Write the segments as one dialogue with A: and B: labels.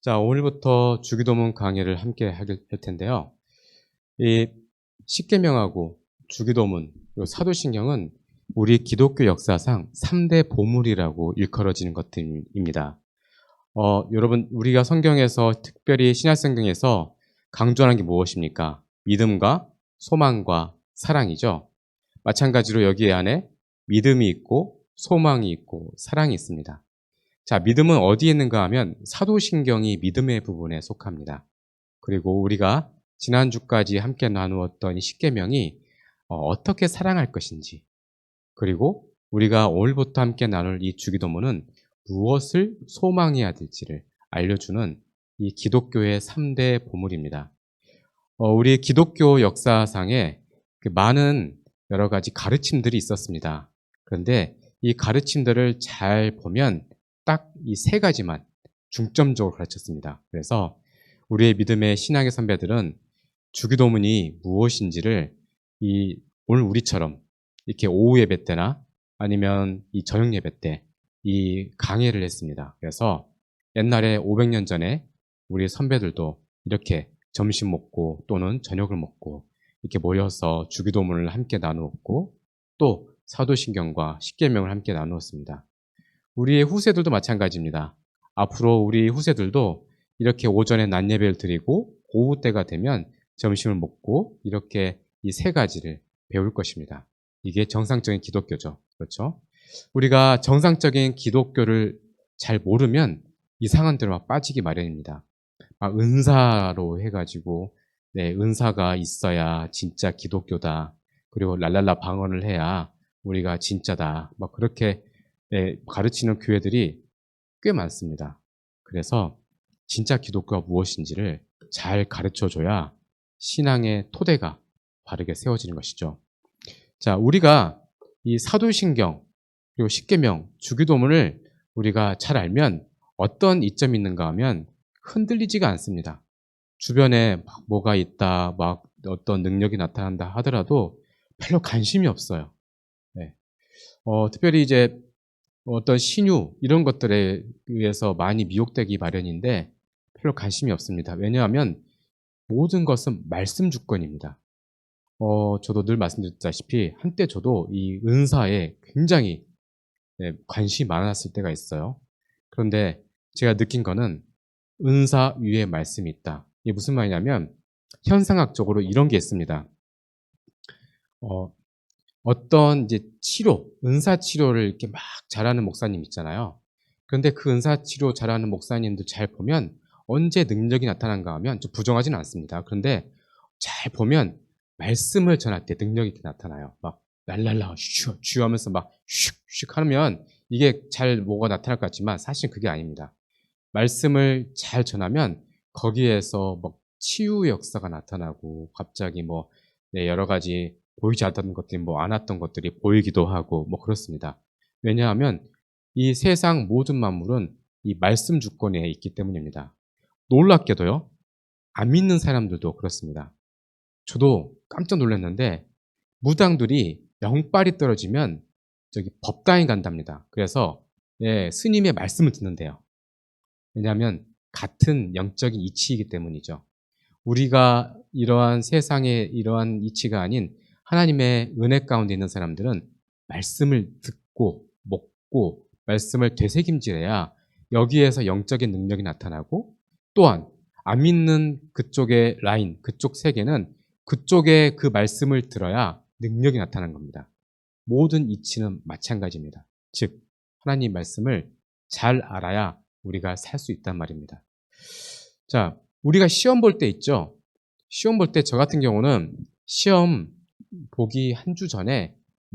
A: 자, 오늘부터 주기도문 강의를 함께 할 텐데요. 이 십계명하고 주기도문, 그리고 사도신경은 우리 기독교 역사상 3대 보물이라고 일컬어지는 것들입니다. 여러분, 우리가 성경에서 특별히 신약성경에서 강조하는 게 무엇입니까? 믿음과 소망과 사랑이죠. 마찬가지로 여기 안에 믿음이 있고 소망이 있고 사랑이 있습니다. 자, 믿음은 어디에 있는가 하면 사도신경이 믿음의 부분에 속합니다. 그리고 우리가 지난주까지 함께 나누었던 이 십계명이 어떻게 사랑할 것인지, 그리고 우리가 오늘부터 함께 나눌 이 주기도문은 무엇을 소망해야 될지를 알려주는 이 기독교의 3대 보물입니다. 우리 기독교 역사상에 그 많은 여러 가지 가르침들이 있었습니다. 그런데 이 가르침들을 잘 보면 딱 이 세 가지만 중점적으로 가르쳤습니다. 그래서 우리의 믿음의 신앙의 선배들은 주기도문이 무엇인지를 오늘 우리처럼 이렇게 오후 예배 때나 아니면 이 저녁 예배 때 이 강의를 했습니다. 그래서 옛날에 500년 전에 우리 선배들도 이렇게 점심 먹고 또는 저녁을 먹고 이렇게 모여서 주기도문을 함께 나누었고 또 사도신경과 십계명을 함께 나누었습니다. 우리의 후세들도 마찬가지입니다. 앞으로 우리 후세들도 이렇게 오전에 낮 예배를 드리고 오후 때가 되면 점심을 먹고 이렇게 이 세 가지를 배울 것입니다. 이게 정상적인 기독교죠. 그렇죠? 우리가 정상적인 기독교를 잘 모르면 이상한 데로 막 빠지기 마련입니다. 막 은사로 해가지고 네, 은사가 있어야 진짜 기독교다. 그리고 랄랄라 방언을 해야 우리가 진짜다. 막 그렇게 네, 가르치는 교회들이 꽤 많습니다. 그래서 진짜 기독교가 무엇인지를 잘 가르쳐줘야 신앙의 토대가 바르게 세워지는 것이죠. 자, 우리가 이 사도신경 그리고 십계명, 주기도문을 우리가 잘 알면 어떤 이점이 있는가 하면 흔들리지가 않습니다. 주변에 막 뭐가 있다, 막 어떤 능력이 나타난다 하더라도 별로 관심이 없어요. 네. 특별히 이제 어떤 신유 이런 것들에 의해서 많이 미혹되기 마련인데 별로 관심이 없습니다. 왜냐하면 모든 것은 말씀 주권입니다. 저도 늘 말씀드렸다시피 한때 저도 이 은사에 굉장히 네, 관심이 많았을 때가 있어요. 그런데 제가 느낀 거는 은사 위에 말씀이 있다. 이게 무슨 말이냐면 현상학적으로 이런 게 있습니다. 어, 어떤 이제 치료, 은사 치료를 이렇게 막 잘하는 목사님 있잖아요. 그런데 그 은사 치료 잘하는 목사님도 잘 보면 언제 능력이 나타난가 하면 좀 부정하지는 않습니다. 그런데 잘 보면 말씀을 전할 때 능력이 이렇게 나타나요. 막 랄랄라 슈 하면서 막 슉슉 하면 이게 잘 뭐가 나타날 것 같지만 사실 그게 아닙니다. 말씀을 잘 전하면 거기에서 막 치유 역사가 나타나고 갑자기 뭐 네, 여러 가지 보이지 않던 것들이 뭐 안 왔던 것들이 보이기도 하고 뭐 그렇습니다. 왜냐하면 이 세상 모든 만물은 이 말씀 주권에 있기 때문입니다. 놀랍게도요. 안 믿는 사람들도 그렇습니다. 저도 깜짝 놀랐는데 무당들이 영빨이 떨어지면 저기 법당에 간답니다. 그래서 예, 스님의 말씀을 듣는데요. 왜냐하면 같은 영적인 이치이기 때문이죠. 우리가 이러한 세상의 이러한 이치가 아닌 하나님의 은혜 가운데 있는 사람들은 말씀을 듣고 먹고 말씀을 되새김질해야 여기에서 영적인 능력이 나타나고 또한 안 믿는 그쪽의 라인, 그쪽 세계는 그쪽에 그 말씀을 들어야 능력이 나타나는 겁니다. 모든 이치는 마찬가지입니다. 즉 하나님 말씀을 잘 알아야 우리가 살 수 있단 말입니다. 자, 우리가 시험 볼 때 있죠. 시험 볼 때 저 같은 경우는 시험 보기 한 주 전에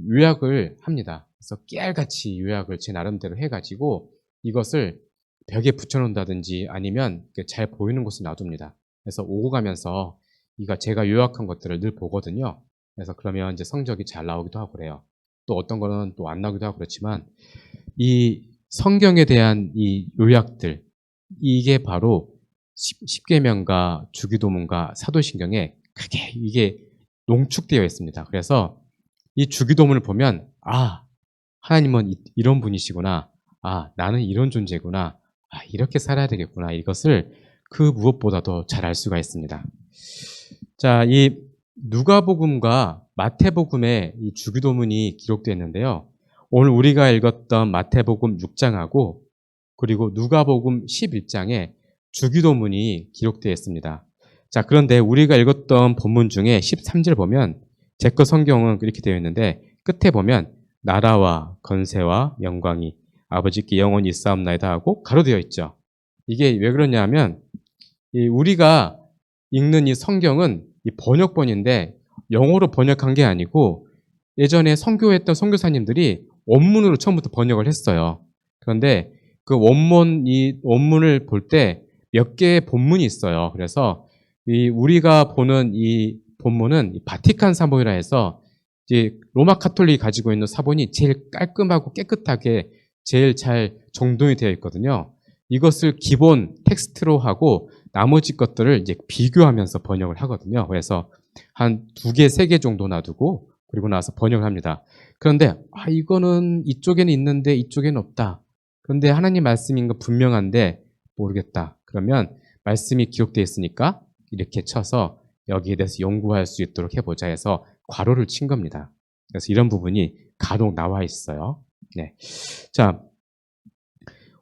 A: 요약을 합니다. 그래서 깨알같이 요약을 제 나름대로 해가지고 이것을 벽에 붙여놓는다든지 아니면 잘 보이는 곳에 놔둡니다. 그래서 오고 가면서 이거 제가 요약한 것들을 늘 보거든요. 그래서 그러면 이제 성적이 잘 나오기도 하고 그래요. 또 어떤 거는 또 안 나오기도 하고 그렇지만 이 성경에 대한 이 요약들 이게 바로 십계명과 주기도문과 사도신경에 크게 이게 농축되어 있습니다. 그래서 이 주기도문을 보면 아 하나님은 이런 분이시구나. 아 나는 이런 존재구나. 이렇게 살아야 되겠구나. 이것을 그 무엇보다도 잘 알 수가 있습니다. 자, 이 누가복음과 마태복음의 이 주기도문이 기록되어 있는데요. 오늘 우리가 읽었던 마태복음 6장하고 그리고 누가복음 11장에 주기도문이 기록되어 있습니다. 자, 그런데 우리가 읽었던 본문 중에 13절 보면 제 거 성경은 이렇게 되어 있는데 끝에 보면 나라와 건세와 영광이 아버지께 영원히 있사옵나이다 하고 가로되어 있죠. 이게 왜 그러냐면 우리가 읽는 이 성경은 이 번역본인데 영어로 번역한 게 아니고 예전에 선교했던 선교사님들이 원문으로 처음부터 번역을 했어요. 그런데 그 원문을 볼 때 몇 개의 본문이 있어요. 그래서 우리가 보는 이 본문은 바티칸 사본이라 해서 이제 로마 카톨릭이 가지고 있는 사본이 제일 깔끔하고 깨끗하게 제일 잘 정돈이 되어 있거든요. 이것을 기본 텍스트로 하고 나머지 것들을 이제 비교하면서 번역을 하거든요. 그래서 한 2개, 3개 정도 놔두고 그리고 나서 번역을 합니다. 그런데 이거는 이쪽에는 있는데 이쪽에는 없다. 그런데 하나님 말씀인 거 분명한데 모르겠다. 그러면 말씀이 기록되어 있으니까 이렇게 쳐서 여기에 대해서 연구할 수 있도록 해보자 해서 괄호를 친 겁니다. 그래서 이런 부분이 간혹 나와 있어요. 네. 자,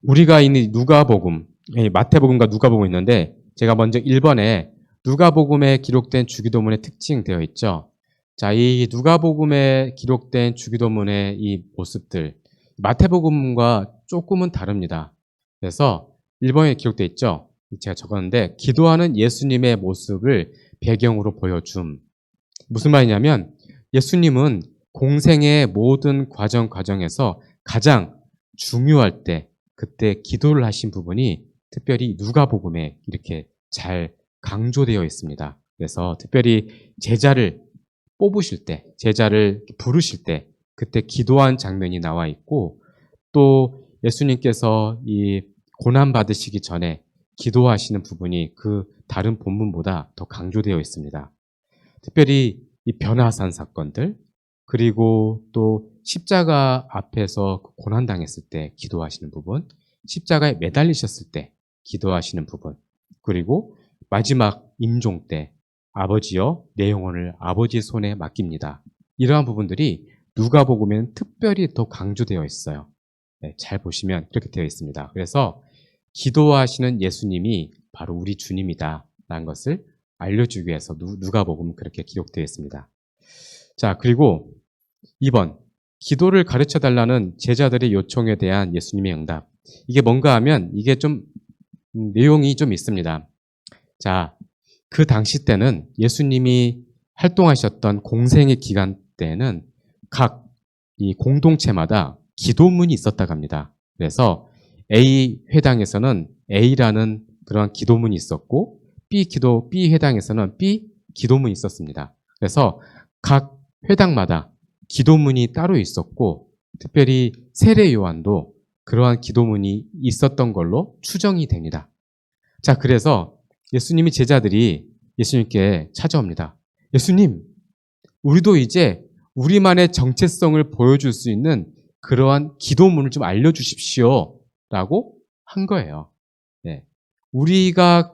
A: 우리가 있는 누가복음, 마태복음과 누가복음 있는데 제가 먼저 1번에 누가복음에 기록된 주기도문의 특징 되어 있죠. 자, 이 누가복음에 기록된 주기도문의 이 모습들, 마태복음과 조금은 다릅니다. 그래서 1번에 기록되어 있죠. 제가 적었는데 기도하는 예수님의 모습을 배경으로 보여줌. 무슨 말이냐면 예수님은 공생의 모든 과정에서 가장 중요할 때 그때 기도를 하신 부분이 특별히 누가복음에 이렇게 잘 강조되어 있습니다. 그래서 특별히 제자를 뽑으실 때, 제자를 부르실 때 그때 기도한 장면이 나와 있고 또 예수님께서 이 고난 받으시기 전에 기도하시는 부분이 그 다른 본문보다 더 강조되어 있습니다. 특별히 이 변화산 사건들 그리고 또 십자가 앞에서 고난당했을 때 기도하시는 부분, 십자가에 매달리셨을 때 기도하시는 부분, 그리고 마지막 임종 때 아버지여 내 영혼을 아버지의 손에 맡깁니다. 이러한 부분들이 누가복음에는 특별히 더 강조되어 있어요. 네, 잘 보시면 그렇게 되어 있습니다. 그래서 기도하시는 예수님이 바로 우리 주님이다라는 것을 알려주기 위해서 누가복음은 그렇게 기록되어 있습니다. 자, 그리고 2번, 기도를 가르쳐 달라는 제자들의 요청에 대한 예수님의 응답. 이게 뭔가 하면 이게 좀 내용이 좀 있습니다. 자, 그 당시 때는 예수님이 활동하셨던 공생의 기간 때는 각 이 공동체마다 기도문이 있었다고 합니다. 그래서 A 회당에서는 A라는 그런 기도문이 있었고 B 회당에서는 B 기도문이 있었습니다. 그래서 각 회당마다 기도문이 따로 있었고 특별히 세례 요한도 그러한 기도문이 있었던 걸로 추정이 됩니다. 자, 그래서 예수님이 제자들이 예수님께 찾아옵니다. 예수님, 우리도 이제 우리만의 정체성을 보여줄 수 있는 그러한 기도문을 좀 알려주십시오. 라고 한 거예요. 네. 우리가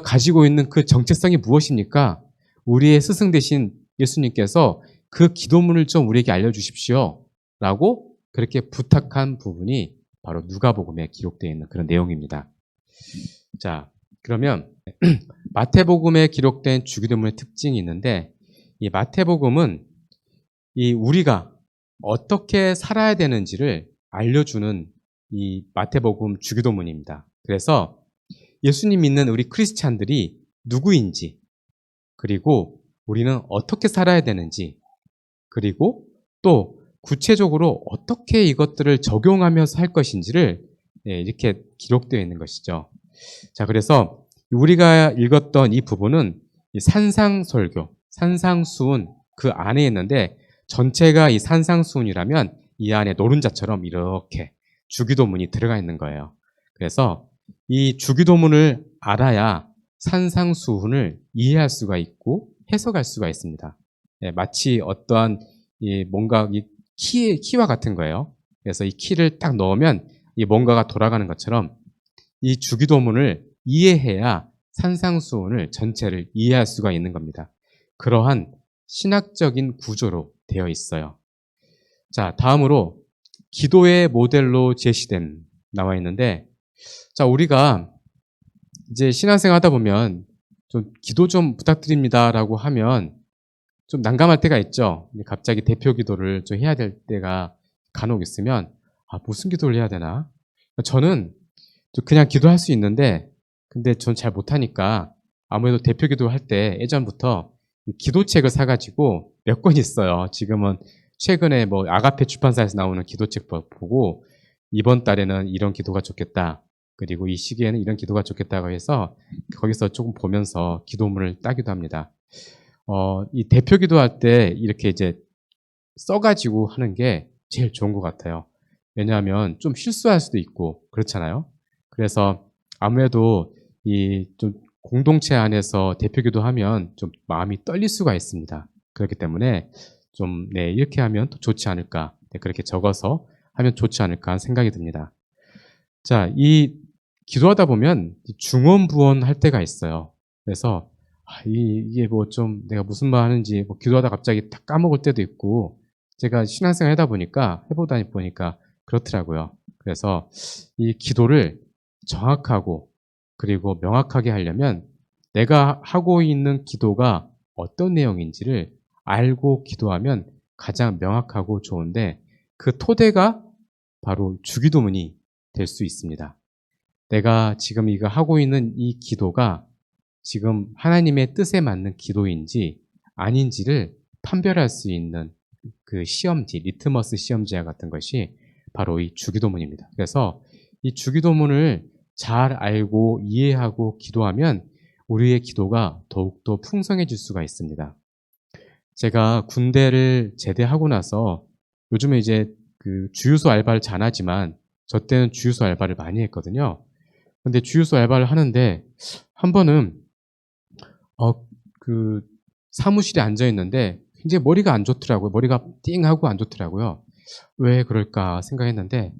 A: 가지고 있는 그 정체성이 무엇입니까? 우리의 스승 되신 예수님께서 그 기도문을 좀 우리에게 알려주십시오. 라고 그렇게 부탁한 부분이 바로 누가복음에 기록되어 있는 그런 내용입니다. 자, 그러면 마태복음에 기록된 주기도문의 특징이 있는데 이 마태복음은 이 우리가 어떻게 살아야 되는지를 알려주는 이 마태복음 주기도문입니다. 그래서 예수님 믿는 우리 크리스찬들이 누구인지 그리고 우리는 어떻게 살아야 되는지 그리고 또 구체적으로 어떻게 이것들을 적용하면서 할 것인지를 이렇게 기록되어 있는 것이죠. 자, 그래서 우리가 읽었던 이 부분은 이 산상설교, 산상수훈 그 안에 있는데 전체가 이 산상수훈이라면 이 안에 노른자처럼 이렇게 주기도문이 들어가 있는 거예요. 그래서 이 주기도문을 알아야 산상수훈을 이해할 수가 있고 해석할 수가 있습니다. 마치 어떠한 뭔가 키와 같은 거예요. 그래서 이 키를 딱 넣으면 이 뭔가가 돌아가는 것처럼 이 주기도문을 이해해야 산상수훈을 전체를 이해할 수가 있는 겁니다. 그러한 신학적인 구조로 되어 있어요. 자, 다음으로 기도의 모델로 제시된 나와 있는데, 자, 우리가 이제 신앙생활 하다 보면 좀 기도 좀 부탁드립니다라고 하면 좀 난감할 때가 있죠. 갑자기 대표 기도를 좀 해야 될 때가 간혹 있으면 무슨 기도를 해야 되나? 저는 그냥 기도할 수 있는데 근데 전 잘 못하니까 아무래도 대표 기도할 때 예전부터 기도책을 사가지고 몇 권 있어요. 지금은 최근에 뭐 아가페 출판사에서 나오는 기도책 보고 이번 달에는 이런 기도가 좋겠다. 그리고 이 시기에는 이런 기도가 좋겠다고 해서 거기서 조금 보면서 기도문을 따기도 합니다. 이 대표 기도할 때 이렇게 이제 써가지고 하는 게 제일 좋은 것 같아요. 왜냐하면 좀 실수할 수도 있고 그렇잖아요. 그래서 아무래도 이 좀 공동체 안에서 대표 기도하면 좀 마음이 떨릴 수가 있습니다. 그렇기 때문에 좀 이렇게 하면 더 좋지 않을까, 그렇게 적어서 하면 좋지 않을까 하는 생각이 듭니다. 자, 이 기도하다 보면 중언부언 할 때가 있어요. 그래서 이게 뭐 좀 내가 무슨 말 하는지 뭐 기도하다 갑자기 다 까먹을 때도 있고 제가 신앙생활 하다 보니까 해보다 보니까 그렇더라고요. 그래서 이 기도를 정확하고 그리고 명확하게 하려면 내가 하고 있는 기도가 어떤 내용인지를 알고 기도하면 가장 명확하고 좋은데 그 토대가 바로 주기도문이 될 수 있습니다. 내가 지금 이거 하고 있는 이 기도가 지금 하나님의 뜻에 맞는 기도인지 아닌지를 판별할 수 있는 그 시험지, 리트머스 시험지와 같은 것이 바로 이 주기도문입니다. 그래서 이 주기도문을 잘 알고 이해하고 기도하면 우리의 기도가 더욱더 풍성해질 수가 있습니다. 제가 군대를 제대하고 나서 요즘에 이제 그 주유소 알바를 잘 하지만 저 때는 주유소 알바를 많이 했거든요. 근데 주유소 알바를 하는데 한 번은 그 사무실에 앉아 있는데 굉장히 머리가 안 좋더라고요. 머리가 띵하고 안 좋더라고요. 왜 그럴까 생각했는데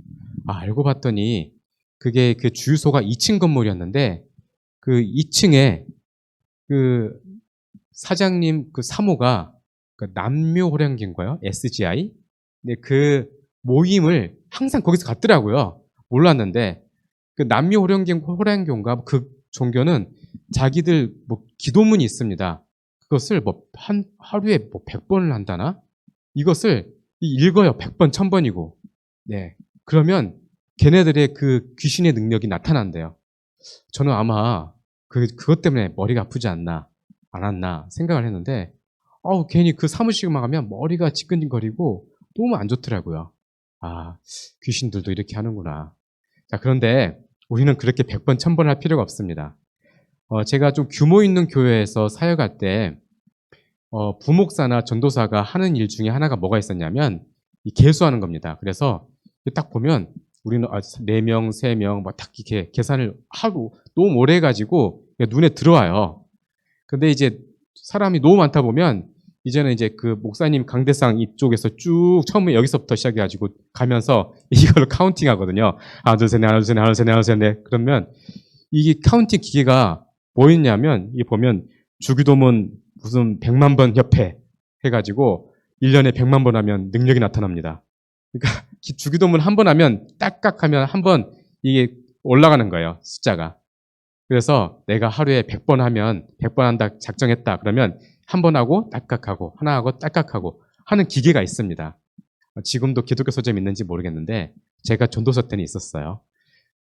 A: 알고 봤더니 그게 그 주유소가 2층 건물이었는데 그 2층에 그 사장님 그 사모가 그 남묘호랭기인가요? SGI? 네, 그 모임을 항상 거기서 갔더라고요. 몰랐는데 그 남묘호랭교인가 그 종교는 자기들 뭐 기도문이 있습니다. 그것을 뭐 한 하루에 뭐 100번을 한다나? 이것을 읽어요. 100번, 1000번이고. 네. 그러면 걔네들의 그 귀신의 능력이 나타난대요. 저는 아마 그것 때문에 머리가 아프지 않나, 안 왔나 생각을 했는데, 괜히 그 사무실만 가면 머리가 지끈거리고 너무 안 좋더라고요. 귀신들도 이렇게 하는구나. 자, 그런데 우리는 그렇게 100번, 1000번 할 필요가 없습니다. 제가 좀 규모 있는 교회에서 사역할 때, 부목사나 전도사가 하는 일 중에 하나가 뭐가 있었냐면, 이 계수하는 겁니다. 그래서 딱 보면, 우리는 4명, 3명, 막 딱 이렇게 계산을 하고, 너무 오래 해가지고, 눈에 들어와요. 근데 이제 사람이 너무 많다 보면, 이제는 이제 그 목사님 강대상 이쪽에서 쭉 처음에 여기서부터 시작해가지고 가면서 이걸로 카운팅 하거든요. 하나, 둘, 셋, 넷, 하나, 둘, 셋, 넷, 하나, 둘, 셋, 넷, 하나, 둘, 셋, 넷. 그러면 이게 카운팅 기계가 뭐 있냐면, 이게 보면 주기도문 무슨 100만 번 협회 해가지고 1년에 100만 번 하면 능력이 나타납니다. 그러니까 주기도문 한 번 하면 딱딱 하면 한 번 이게 올라가는 거예요. 숫자가. 그래서 내가 하루에 100번 하면 100번 한다 작정했다. 그러면 한 번 하고 딱딱하고 하나 하고 딱딱하고 하는 기계가 있습니다. 지금도 기독교 서점이 있는지 모르겠는데 제가 전도서 때는 있었어요.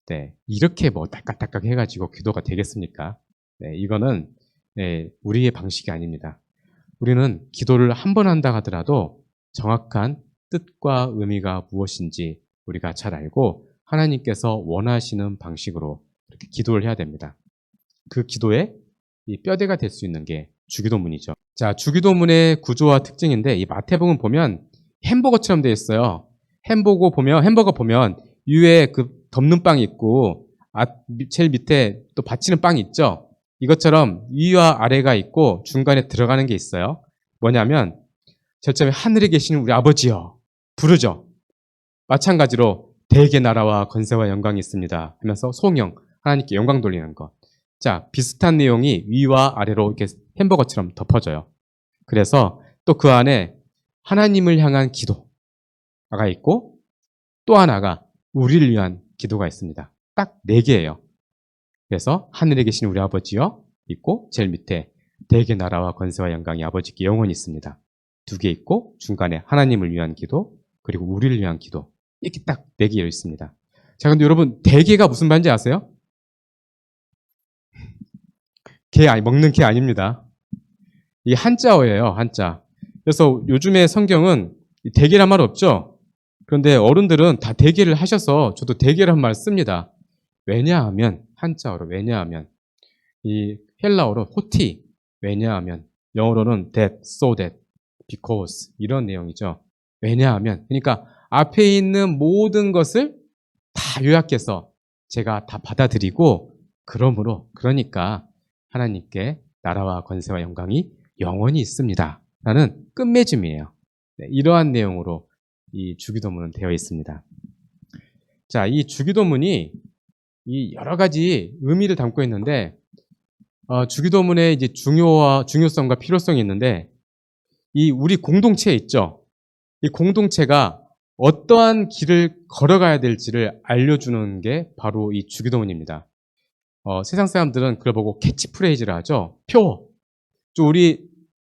A: 네, 이렇게 뭐 딱딱딱딱 해가지고 기도가 되겠습니까? 네, 이거는 우리의 방식이 아닙니다. 우리는 기도를 한 번 한다 하더라도 정확한 뜻과 의미가 무엇인지 우리가 잘 알고 하나님께서 원하시는 방식으로 이렇게 기도를 해야 됩니다. 그 기도의 이 뼈대가 될 수 있는 게 주기도문이죠. 자, 주기도문의 구조와 특징인데 이 마태복음 보면 햄버거처럼 되어 있어요. 햄버거 보면 위에 그 덮는 빵이 있고 제일 밑에 또 받치는 빵이 있죠. 이것처럼 위와 아래가 있고 중간에 들어가는 게 있어요. 뭐냐면 절점에 하늘에 계시는 우리 아버지여 부르죠. 마찬가지로 대개 나라와 권세와 영광이 있습니다 하면서 송영, 하나님께 영광 돌리는 것. 자, 비슷한 내용이 위와 아래로 이렇게 햄버거처럼 덮어져요. 그래서 또 그 안에 하나님을 향한 기도가 있고 또 하나가 우리를 위한 기도가 있습니다. 딱 4개예요. 그래서 하늘에 계신 우리 아버지요 있고 제일 밑에 대개 나라와 권세와 영광이 아버지께 영원히 있습니다. 2개 있고 중간에 하나님을 위한 기도 그리고 우리를 위한 기도 이렇게 딱 4개로 있습니다. 자, 근데 여러분 대개가 무슨 말인지 아세요? 먹는 개 아닙니다. 이 한자어예요, 한자. 그래서 요즘에 성경은 대개란 말 없죠? 그런데 어른들은 다 대개를 하셔서 저도 대개란 말 씁니다. 왜냐하면, 한자어로 왜냐하면, 이 헬라어로 호티, 왜냐하면, 영어로는 that, so that, because 이런 내용이죠. 왜냐하면, 그러니까 앞에 있는 모든 것을 다 요약해서 제가 다 받아들이고 그러니까 하나님께 나라와 권세와 영광이 영원히 있습니다. 라는 끝맺음이에요. 네, 이러한 내용으로 이 주기도문은 되어 있습니다. 자, 이 주기도문이 이 여러 가지 의미를 담고 있는데 주기도문의 이제 중요성과 필요성이 있는데 이 우리 공동체 있죠. 이 공동체가 어떠한 길을 걸어가야 될지를 알려주는 게 바로 이 주기도문입니다. 세상 사람들은 그걸 보고 캐치프레이즈를 하죠. 표. 우리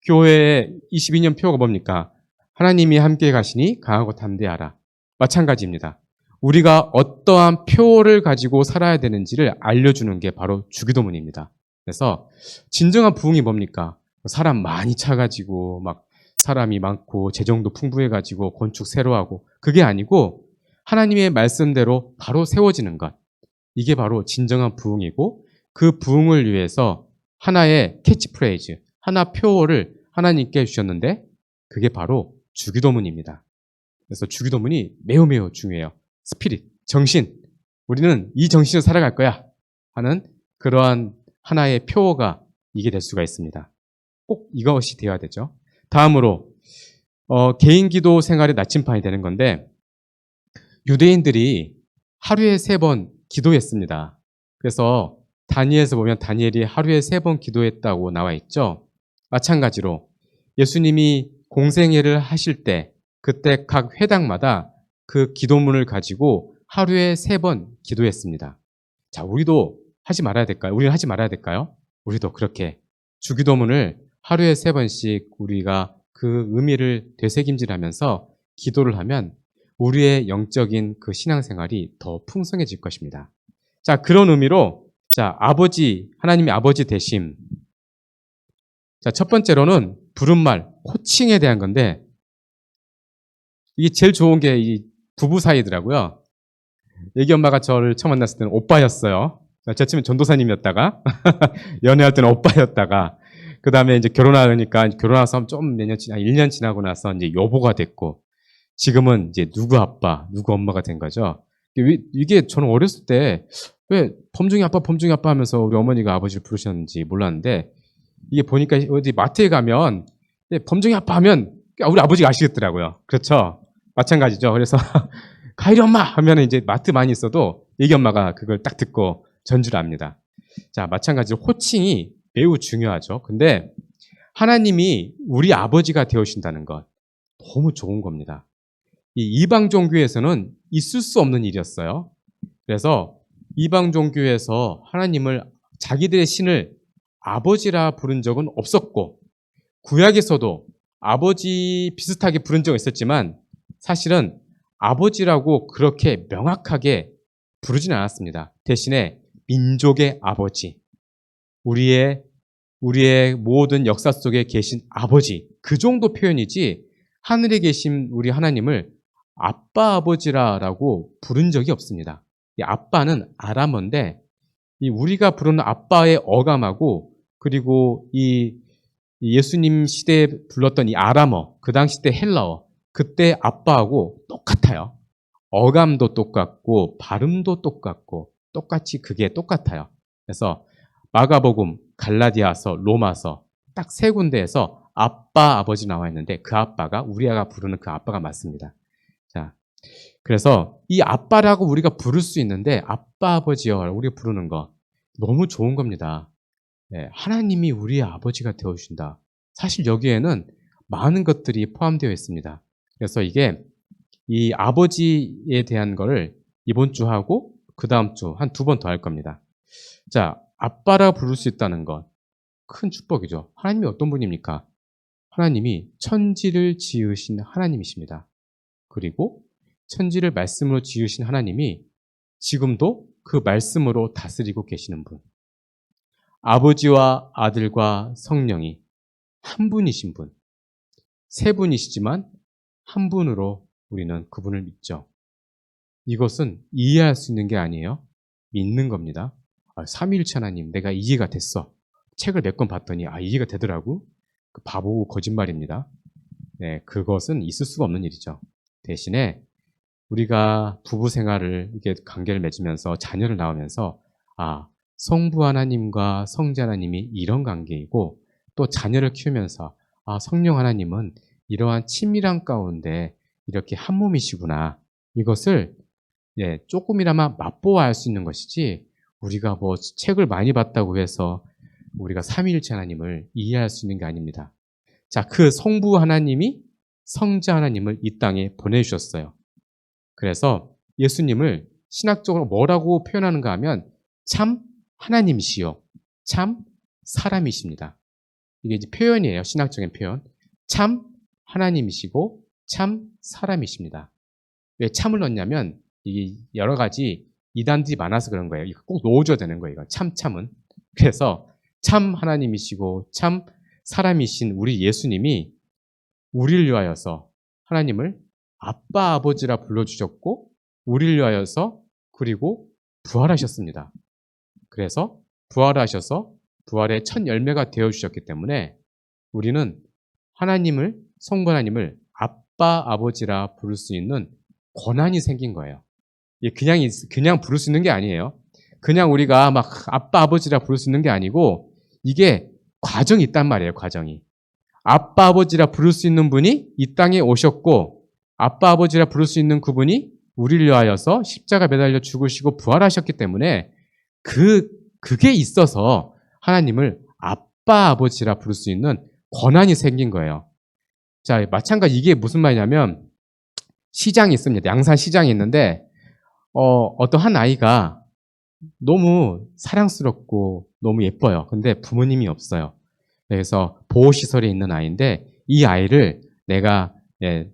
A: 교회의 22년 표가 뭡니까? 하나님이 함께 가시니 강하고 담대하라. 마찬가지입니다. 우리가 어떠한 표를 가지고 살아야 되는지를 알려주는 게 바로 주기도문입니다. 그래서 진정한 부흥이 뭡니까? 사람 많이 차가지고 막 사람이 많고 재정도 풍부해가지고 건축 새로 하고 그게 아니고 하나님의 말씀대로 바로 세워지는 것. 이게 바로 진정한 부흥이고 그 부흥을 위해서 하나의 캐치프레이즈, 하나 표어를 하나님께 주셨는데 그게 바로 주기도문입니다. 그래서 주기도문이 매우 매우 중요해요. 스피릿, 정신. 우리는 이 정신으로 살아갈 거야 하는 그러한 하나의 표어가 이게 될 수가 있습니다. 꼭 이것이 되어야 되죠. 다음으로 개인 기도 생활의 나침판이 되는 건데 유대인들이 하루에 3번 기도했습니다. 그래서 다니엘에서 보면 다니엘이 하루에 3번 기도했다고 나와 있죠. 마찬가지로 예수님이 공생애를 하실 때 그때 각 회당마다 그 기도문을 가지고 하루에 3번 기도했습니다. 자, 우리도 하지 말아야 될까요? 우리는 하지 말아야 될까요? 우리도 그렇게 주기도문을 하루에 3번씩 우리가 그 의미를 되새김질하면서 기도를 하면 우리의 영적인 그 신앙생활이 더 풍성해질 것입니다. 자, 그런 의미로 자, 하나님의 아버지 되심. 자, 첫 번째로는 부른말, 호칭에 대한 건데 이게 제일 좋은 게 이 부부 사이더라고요. 애기 엄마가 저를 처음 만났을 때는 오빠였어요. 저쯤엔 전도사님이었다가 연애할 때는 오빠였다가 그 다음에 이제 결혼하고 좀 몇 년 1년 지나고 나서 이제 여보가 됐고 지금은 이제 누구 아빠, 누구 엄마가 된 거죠. 이게 저는 어렸을 때 왜 범중이 아빠 하면서 우리 어머니가 아버지를 부르셨는지 몰랐는데 이게 보니까 어디 마트에 가면 범중이 아빠 하면 우리 아버지가 아시겠더라고요. 그렇죠? 마찬가지죠. 그래서 가일이 엄마 하면 이제 마트 많이 있어도 애기 엄마가 그걸 딱 듣고 전주를 압니다. 자, 마찬가지로 호칭이 매우 중요하죠. 근데 하나님이 우리 아버지가 되어주신다는 것 너무 좋은 겁니다. 이 이방 종교에서는 있을 수 없는 일이었어요. 그래서 이방 종교에서 하나님을 자기들의 신을 아버지라 부른 적은 없었고 구약에서도 아버지 비슷하게 부른 적은 있었지만 사실은 아버지라고 그렇게 명확하게 부르진 않았습니다. 대신에 민족의 아버지, 우리의 모든 역사 속에 계신 아버지 그 정도 표현이지 하늘에 계신 우리 하나님을 아빠 아버지라고 부른 적이 없습니다. 이 아빠는 아람어인데 이 우리가 부르는 아빠의 어감하고 그리고 이 예수님 시대에 불렀던 이 아람어 그 당시 때 헬라어 그때 아빠하고 똑같아요. 어감도 똑같고 발음도 똑같고 똑같이 그게 똑같아요. 그래서 마가복음, 갈라디아서, 로마서 딱 3군데에서 아빠, 아버지 나와 있는데 그 아빠가 우리가 부르는 그 아빠가 맞습니다. 자, 그래서 이 아빠라고 우리가 부를 수 있는데 아빠, 아버지요 우리가 부르는 거 너무 좋은 겁니다. 네, 하나님이 우리의 아버지가 되어주신다. 사실 여기에는 많은 것들이 포함되어 있습니다. 그래서 이게 이 아버지에 대한 거를 이번 주 하고 그 다음 주 한 2번 더 할 겁니다. 자, 아빠라 부를 수 있다는 것. 큰 축복이죠. 하나님이 어떤 분입니까? 하나님이 천지를 지으신 하나님이십니다. 그리고 천지를 말씀으로 지으신 하나님이 지금도 그 말씀으로 다스리고 계시는 분. 아버지와 아들과 성령이 한 분이신 분. 세 분이시지만 한 분으로 우리는 그분을 믿죠. 이것은 이해할 수 있는 게 아니에요. 믿는 겁니다. 삼위일체 하나님, 내가 이해가 됐어. 책을 몇 권 봤더니 이해가 되더라고. 그 바보고 거짓말입니다. 네, 그것은 있을 수가 없는 일이죠. 대신에 우리가 부부 생활을 이렇게 관계를 맺으면서 자녀를 낳으면서 성부 하나님과 성자 하나님이 이런 관계이고 또 자녀를 키우면서 성령 하나님은 이러한 친밀한 가운데 이렇게 한 몸이시구나. 이것을 조금이나마 맛보아 알 수 있는 것이지 우리가 뭐 책을 많이 봤다고 해서 우리가 삼위일체 하나님을 이해할 수 있는 게 아닙니다. 자, 그 성부 하나님이 성자 하나님을 이 땅에 보내주셨어요. 그래서 예수님을 신학적으로 뭐라고 표현하는가 하면 참 하나님이시요, 참 사람이십니다. 이게 이제 표현이에요. 신학적인 표현. 참 하나님이시고 참 사람이십니다. 왜 참을 넣냐면 이게 여러 가지 이단들이 많아서 그런 거예요. 이거 꼭 넣어줘야 되는 거예요. 이거 참은. 그래서 참 하나님이시고 참 사람이신 우리 예수님이 우리를 위하여서 하나님을 아빠, 아버지라 불러주셨고 우리를 위하여서 그리고 부활하셨습니다. 그래서 부활하셔서 부활의 첫 열매가 되어주셨기 때문에 우리는 하나님을, 성부 하나님을 아빠, 아버지라 부를 수 있는 권한이 생긴 거예요. 그냥 부를 수 있는 게 아니에요. 그냥 우리가 막 아빠, 아버지라 부를 수 있는 게 아니고 이게 과정이 있단 말이에요. 과정이. 아빠, 아버지라 부를 수 있는 분이 이 땅에 오셨고 아빠, 아버지라 부를 수 있는 그분이 우리를 위하여서 십자가 매달려 죽으시고 부활하셨기 때문에 그게 있어서 하나님을 아빠, 아버지라 부를 수 있는 권한이 생긴 거예요. 자, 마찬가지 이게 무슨 말이냐면 시장이 있습니다. 양산 시장이 있는데 어떤 한 아이가 너무 사랑스럽고 너무 예뻐요. 근데 부모님이 없어요. 그래서 보호시설에 있는 아이인데 이 아이를 내가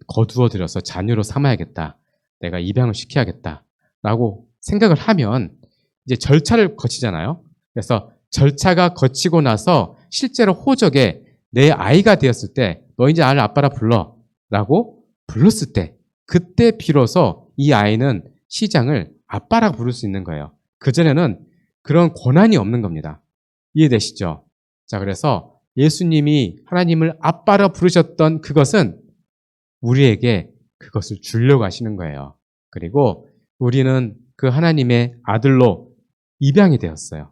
A: 거두어 들여서 자녀로 삼아야겠다. 내가 입양을 시켜야겠다. 라고 생각을 하면 이제 절차를 거치잖아요. 그래서 절차가 거치고 나서 실제로 호적에 내 아이가 되었을 때 너 이제 나를 아빠라 불러 라고 불렀을 때 그때 비로소 이 아이는 시장을 아빠라고 부를 수 있는 거예요. 그전에는 그런 권한이 없는 겁니다. 이해되시죠? 자, 그래서 예수님이 하나님을 아빠라 부르셨던 그것은 우리에게 그것을 주려고 하시는 거예요. 그리고 우리는 그 하나님의 아들로 입양이 되었어요.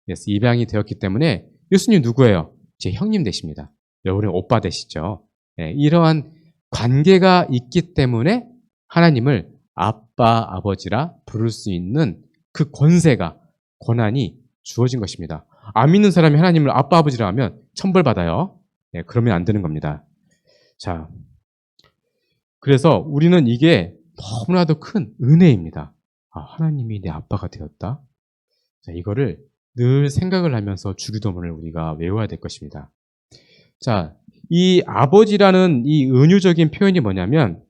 A: 그래서 입양이 되었기 때문에 예수님 누구예요? 제 형님 되십니다. 우리 오빠 되시죠. 이러한 관계가 있기 때문에 하나님을 아빠, 아버지라 부를 수 있는 그 권한이 주어진 것입니다. 안 믿는 사람이 하나님을 아빠, 아버지라 하면 천벌받아요. 그러면 안 되는 겁니다. 자, 그래서 우리는 이게 너무나도 큰 은혜입니다. 하나님이 내 아빠가 되었다. 자, 이거를 늘 생각을 하면서 주기도문을 우리가 외워야 될 것입니다. 자, 이 아버지라는 이 은유적인 표현이 뭐냐면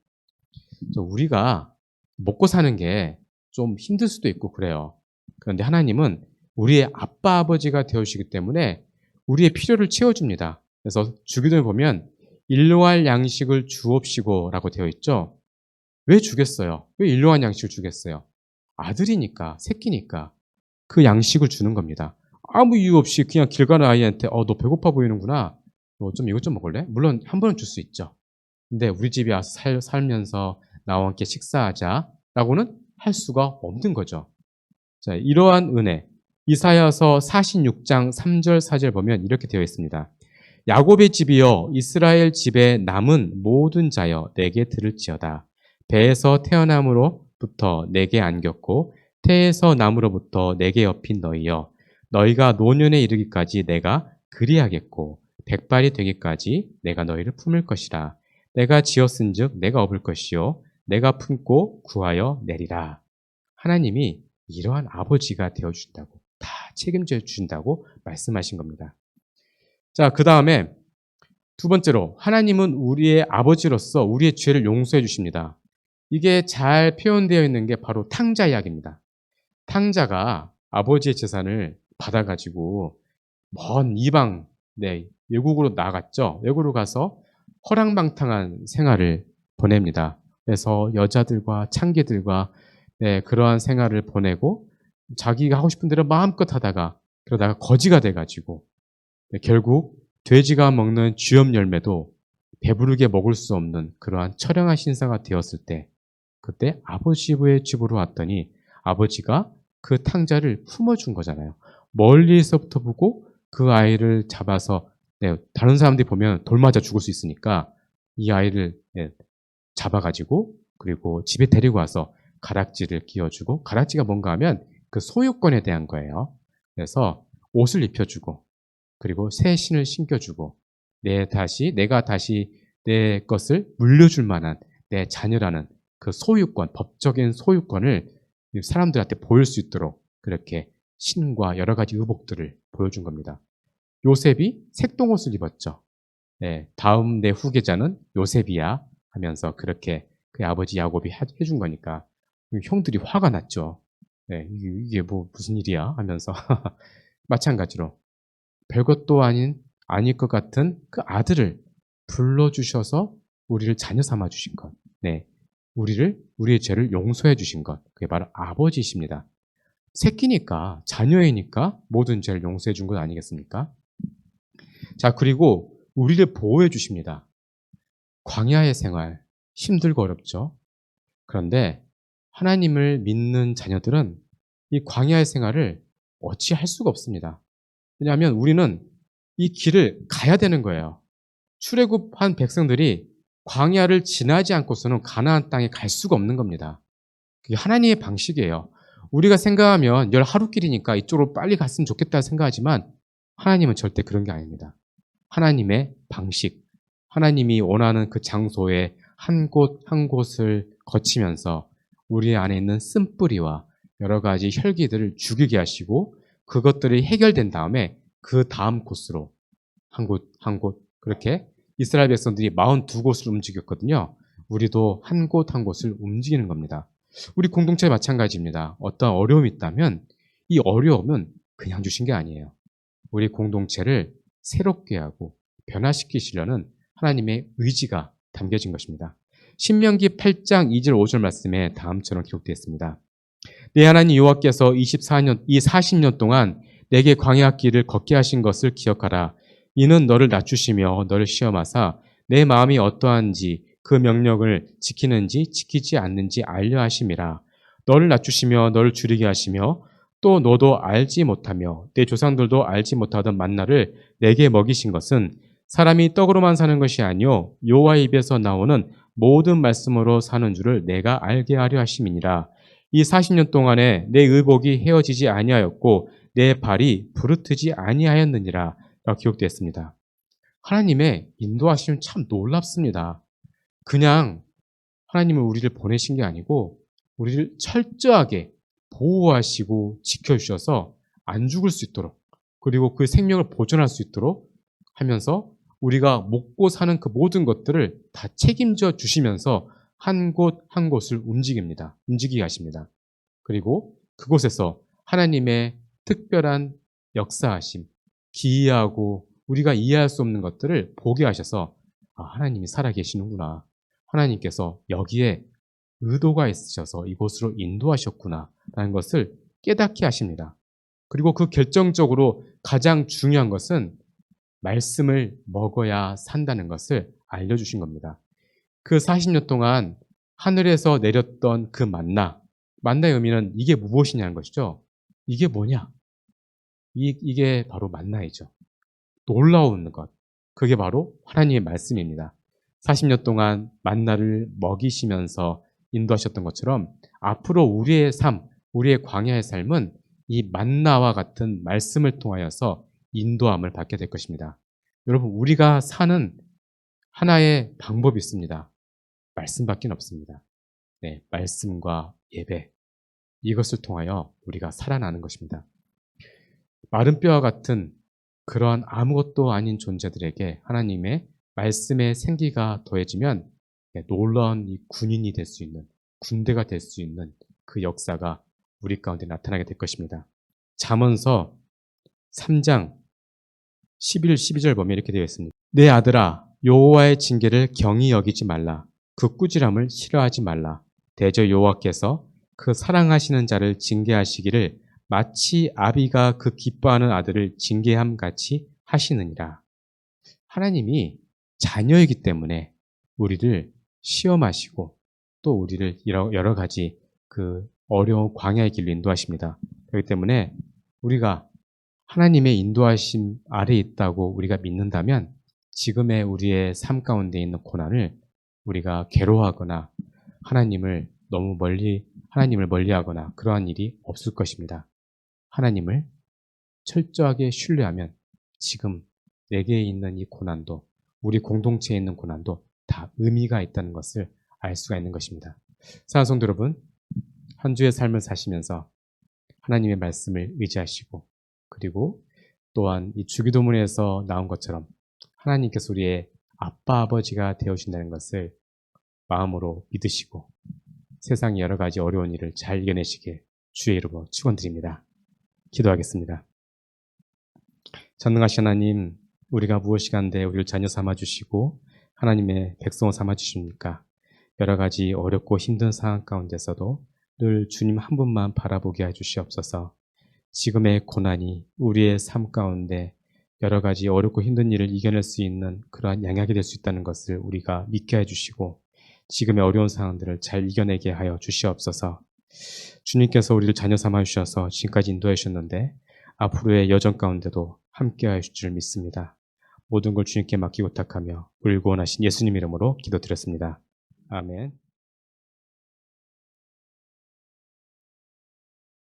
A: 우리가 먹고 사는 게 좀 힘들 수도 있고 그래요. 그런데 하나님은 우리의 아빠, 아버지가 되어주시기 때문에 우리의 필요를 채워줍니다. 그래서 주기도문에 보면 일용할 양식을 주옵시고 라고 되어 있죠. 왜 주겠어요? 왜 일용할 양식을 주겠어요? 아들이니까, 새끼니까 그 양식을 주는 겁니다. 아무 이유 없이 그냥 길 가는 아이한테 너 배고파 보이는구나. 너 좀 이것 좀 먹을래? 물론 한 번은 줄 수 있죠. 근데 우리 집에 와서 살면서 나와 함께 식사하자라고는 할 수가 없는 거죠. 자, 이러한 은혜. 이사야서 46장 3절 4절 보면 이렇게 되어 있습니다. 야곱의 집이여 이스라엘 집에 남은 모든 자여 내게 들을지어다. 배에서 태어남으로부터 내게 안겼고 태에서 남으로부터 내게 엎인 너희여 너희가 노년에 이르기까지 내가 그리하겠고 백발이 되기까지 내가 너희를 품을 것이라. 내가 지었은즉 내가 업을 것이요 내가 품고 구하여 내리라. 하나님이 이러한 아버지가 되어주신다고, 다 책임져 주신다고 말씀하신 겁니다. 자, 그 다음에 두 번째로 하나님은 우리의 아버지로서 우리의 죄를 용서해 주십니다. 이게 잘 표현되어 있는 게 바로 탕자 이야기입니다. 탕자가 아버지의 재산을 받아가지고 먼 이방, 외국으로 나갔죠. 외국으로 가서 허랑방탕한 생활을 보냅니다. 그래서 여자들과 창기들과 그러한 생활을 보내고 자기가 하고 싶은 대로 마음껏 하다가 그러다가 거지가 돼가지고 결국 돼지가 먹는 쥐염 열매도 배부르게 먹을 수 없는 그러한 처량한 신사가 되었을 때 그때 아버지의 집으로 왔더니 아버지가 그 탕자를 품어준 거잖아요. 멀리서부터 보고 그 아이를 잡아서 다른 사람들이 보면 돌 맞아 죽을 수 있으니까 이 아이를 잡아가지고 그리고 집에 데리고 와서 가락지를 끼워주고 가락지가 뭔가 하면 그 소유권에 대한 거예요. 그래서 옷을 입혀주고 그리고 새 신을 신겨주고 내가 다시 내 것을 물려줄 만한 내 자녀라는 그 소유권, 법적인 소유권을 사람들한테 보일 수 있도록 그렇게 신과 여러 가지 의복들을 보여준 겁니다. 요셉이 색동옷을 입었죠. 다음 내 후계자는 요셉이야 하면서 그렇게 그 아버지 야곱이 해준 거니까 형들이 화가 났죠. 이게 뭐 무슨 일이야 하면서 마찬가지로 별것도 아닐 것 같은 그 아들을 불러주셔서 우리를 자녀 삼아 주신 것. 우리의 죄를 용서해 주신 것. 그게 바로 아버지이십니다. 새끼니까, 자녀이니까 모든 죄를 용서해 준 것 아니겠습니까? 자, 그리고 우리를 보호해 주십니다. 광야의 생활, 힘들고 어렵죠. 그런데 하나님을 믿는 자녀들은 이 광야의 생활을 어찌할 수가 없습니다. 왜냐하면 우리는 이 길을 가야 되는 거예요. 출애굽한 백성들이 광야를 지나지 않고서는 가나안 땅에 갈 수가 없는 겁니다. 그게 하나님의 방식이에요. 우리가 생각하면 열 하루길이니까 이쪽으로 빨리 갔으면 좋겠다 생각하지만 하나님은 절대 그런 게 아닙니다. 하나님의 방식, 하나님이 원하는 그 장소에 한 곳 한 곳을 거치면서 우리 안에 있는 쓴뿌리와 여러 가지 혈기들을 죽이게 하시고 그것들이 해결된 다음에 그 다음 곳으로 한 곳 한 곳 그렇게 이스라엘 백성들이 42곳을 움직였거든요. 우리도 한 곳 한 곳을 움직이는 겁니다. 우리 공동체 마찬가지입니다. 어떤 어려움이 있다면 이 어려움은 그냥 주신 게 아니에요. 우리 공동체를 새롭게 하고 변화시키시려는 하나님의 의지가 담겨진 것입니다. 신명기 8장 2절 5절 말씀에 다음처럼 기록되어 있습니다. 내 하나님 여호와께서 이 40년 동안 내게 광야 길을 걷게 하신 것을 기억하라. 이는 너를 낮추시며 너를 시험하사 내 마음이 어떠한지 그 명령을 지키는지 지키지 않는지 알려 하심이라. 너를 낮추시며 너를 줄이게 하시며 또 너도 알지 못하며 내 조상들도 알지 못하던 만나를 내게 먹이신 것은 사람이 떡으로만 사는 것이 아니요 여호와의 입에서 나오는 모든 말씀으로 사는 줄을 내가 알게 하려 하심이니라. 이 40년 동안에 내 의복이 헤어지지 아니하였고 내 발이 부르트지 아니하였느니라. 라고 기록되었습니다. 하나님의 인도하심은 참 놀랍습니다. 그냥 하나님은 우리를 보내신 게 아니고 우리를 철저하게 보호하시고 지켜주셔서 안 죽을 수 있도록 그리고 그 생명을 보존할 수 있도록 하면서 우리가 먹고 사는 그 모든 것들을 다 책임져 주시면서 한 곳 한 곳을 움직이게 하십니다. 그리고 그곳에서 하나님의 특별한 역사하심, 기이하고 우리가 이해할 수 없는 것들을 보게 하셔서 하나님이 살아계시는구나. 하나님께서 여기에 의도가 있으셔서 이곳으로 인도하셨구나 라는 것을 깨닫게 하십니다. 그리고 그 결정적으로 가장 중요한 것은 말씀을 먹어야 산다는 것을 알려주신 겁니다. 그 40년 동안 하늘에서 내렸던 그 만나의 의미는 이게 무엇이냐는 것이죠. 이게 뭐냐? 이게 바로 만나이죠. 놀라운 것. 그게 바로 하나님의 말씀입니다. 40년 동안 만나를 먹이시면서 인도하셨던 것처럼 앞으로 우리의 삶, 우리의 광야의 삶은 이 만나와 같은 말씀을 통하여서 인도함을 받게 될 것입니다. 여러분, 우리가 사는 하나의 방법이 있습니다. 말씀밖에 없습니다. 네, 말씀과 예배. 이것을 통하여 우리가 살아나는 것입니다. 마른 뼈와 같은 그러한 아무것도 아닌 존재들에게 하나님의 말씀의 생기가 더해지면 놀라운 이 군인이 될 수 있는, 군대가 될 수 있는 그 역사가 우리 가운데 나타나게 될 것입니다. 잠언서 3장 11, 12절 보면 이렇게 되어 있습니다. 내 아들아, 여호와의 징계를 경히 여기지 말라. 그 꾸지람을 싫어하지 말라. 대저 여호와께서 그 사랑하시는 자를 징계하시기를 마치 아비가 그 기뻐하는 아들을 징계함 같이 하시느니라. 하나님이 자녀이기 때문에 우리를 시험하시고 또 우리를 여러 가지 그 어려운 광야의 길로 인도하십니다. 그렇기 때문에 우리가 하나님의 인도하심 아래에 있다고 우리가 믿는다면 지금의 우리의 삶 가운데 있는 고난을 우리가 괴로워하거나 하나님을 멀리하거나 그러한 일이 없을 것입니다. 하나님을 철저하게 신뢰하면 지금 내게 있는 이 고난도 우리 공동체에 있는 고난도 다 의미가 있다는 것을 알 수가 있는 것입니다. 사랑하는 성도 여러분, 한 주의 삶을 사시면서 하나님의 말씀을 의지하시고 그리고 또한 이 주기도문에서 나온 것처럼 하나님께서 우리의 아빠 아버지가 되어주신다는 것을 마음으로 믿으시고 세상의 여러 가지 어려운 일을 잘 이겨내시길 주의 이름으로 축원드립니다. 기도하겠습니다. 전능하신 하나님, 우리가 무엇이간데 우리를 자녀 삼아주시고 하나님의 백성을 삼아주십니까? 여러 가지 어렵고 힘든 상황 가운데서도 늘 주님 한 분만 바라보게 해주시옵소서. 지금의 고난이 우리의 삶 가운데 여러 가지 어렵고 힘든 일을 이겨낼 수 있는 그러한 양약이 될 수 있다는 것을 우리가 믿게 해주시고 지금의 어려운 상황들을 잘 이겨내게 하여 주시옵소서. 주님께서 우리를 자녀 삼아 주셔서 지금까지 인도해 주셨는데 앞으로의 여정 가운데도 함께하여 주실 줄 믿습니다. 모든 걸 주님께 맡기고 탁하며 울고 원하신 예수님 이름으로 기도드렸습니다. 아멘.